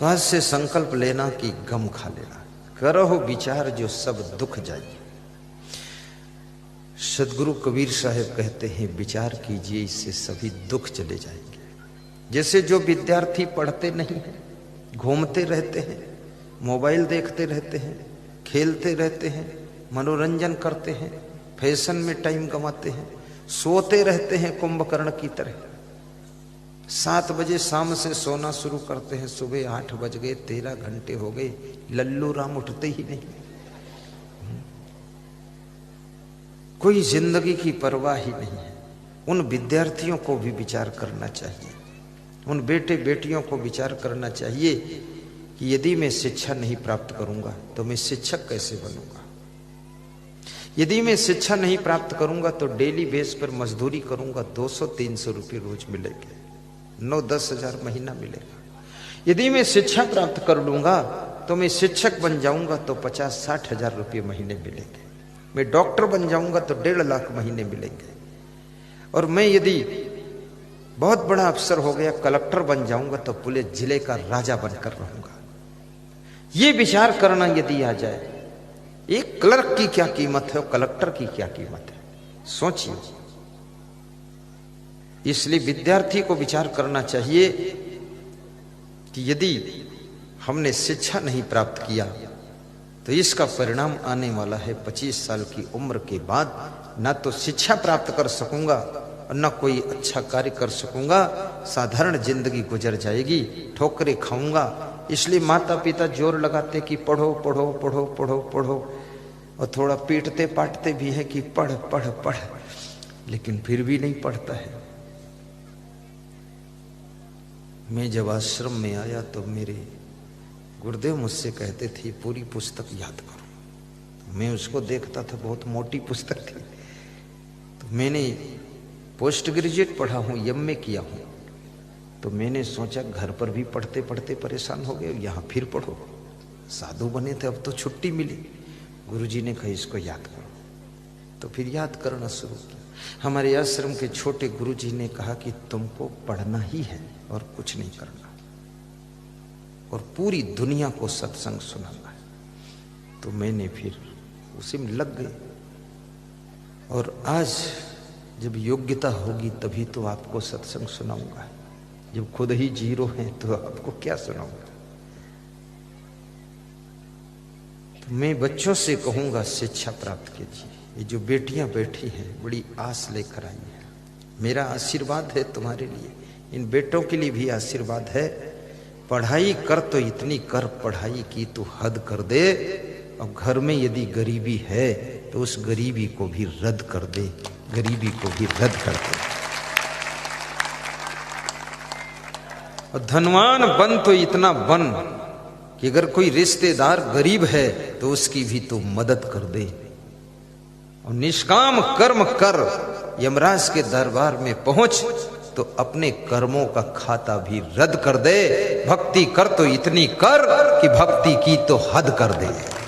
तो आज से संकल्प लेना कि गम खा लेना, करो विचार जो सब दुख जाइए। सदगुरु कबीर साहब कहते हैं विचार कीजिए इससे सभी दुख चले जाएंगे। जैसे जो विद्यार्थी पढ़ते नहीं है, घूमते रहते हैं, मोबाइल देखते रहते हैं, खेलते रहते हैं, मनोरंजन करते हैं, फैशन में टाइम गंवाते हैं, सोते रहते हैं कुंभकर्ण की तरह। 7 बजे शाम से सोना शुरू करते हैं, सुबह 8 बज गए, 13 घंटे हो गए, लल्लू राम उठते ही नहीं। कोई जिंदगी की परवाह ही नहीं है। उन विद्यार्थियों को भी विचार करना चाहिए, उन बेटे बेटियों को विचार करना चाहिए कि यदि मैं शिक्षा नहीं प्राप्त करूंगा तो मैं शिक्षक कैसे बनूंगा। यदि मैं शिक्षा नहीं प्राप्त करूंगा तो डेली बेस पर मजदूरी करूंगा, 200-300 रुपये रोज मिलेंगे, 9-10 हजार महीना मिलेगा। यदि मैं शिक्षा प्राप्त कर लूंगा तो मैं शिक्षक बन जाऊंगा तो 50-60 हजार रुपये महीने मिलेंगे। मैं डॉक्टर बन जाऊंगा तो 1.5 लाख महीने मिलेंगे। और मैं यदि बहुत बड़ा अफसर हो गया, कलेक्टर बन जाऊंगा तो पूरे जिले का राजा बनकर रहूंगा। ये विचार करना यदि आ जाए, एक क्लर्क की क्या कीमत है और कलेक्टर की क्या कीमत है, सोचिए। इसलिए विद्यार्थी को विचार करना चाहिए कि यदि हमने शिक्षा नहीं प्राप्त किया तो इसका परिणाम आने वाला है 25 साल की उम्र के बाद ना तो शिक्षा प्राप्त कर सकूंगा और ना कोई अच्छा कार्य कर सकूंगा, साधारण जिंदगी गुजर जाएगी, ठोकरें खाऊंगा। इसलिए माता पिता जोर लगाते कि पढ़ो पढ़ो पढ़ो पढ़ो पढ़ो, और थोड़ा पीटते पाटते भी है कि पढ़ पढ़ पढ़, लेकिन फिर भी नहीं पढ़ता है। मैं जब आश्रम में आया तो मेरे गुरुदेव मुझसे कहते थे पूरी पुस्तक याद करो। तो मैं उसको देखता था, बहुत मोटी पुस्तक थी। तो मैंने पोस्ट ग्रेजुएट पढ़ा हूँ, एमए किया हूँ, तो मैंने सोचा घर पर भी पढ़ते पढ़ते परेशान हो गए, यहाँ फिर पढ़ो। साधु बने थे, अब तो छुट्टी मिली। गुरुजी ने कहा इसको याद करो, तो फिर याद करना शुरू किया। हमारे आश्रम के छोटे गुरुजी ने कहा कि तुमको पढ़ना ही है और कुछ नहीं करना, और पूरी दुनिया को सत्संग सुनाना है। तो मैंने फिर उसी में लग गए। और आज जब योग्यता होगी तभी तो आपको सत्संग सुनाऊंगा। जब खुद ही जीरो है तो आपको क्या सुनाऊंगा। तो मैं बच्चों से कहूंगा शिक्षा प्राप्त कीजिए। ये जो बेटियां बैठी हैं बड़ी आस लेकर आई हैं, मेरा आशीर्वाद है तुम्हारे लिए, इन बेटों के लिए भी आशीर्वाद है। पढ़ाई कर तो इतनी कर, पढ़ाई की तो हद कर दे। और घर में यदि गरीबी है तो उस गरीबी को भी रद्द कर दे, गरीबी को भी रद्द कर दे। और धनवान बन तो इतना बन कि अगर कोई रिश्तेदार गरीब है तो उसकी भी तो मदद कर दे। और निष्काम कर्म कर, यमराज के दरबार में पहुंच तो अपने कर्मों का खाता भी रद्द कर दे। भक्ति कर तो इतनी कर कि भक्ति की तो हद कर दे।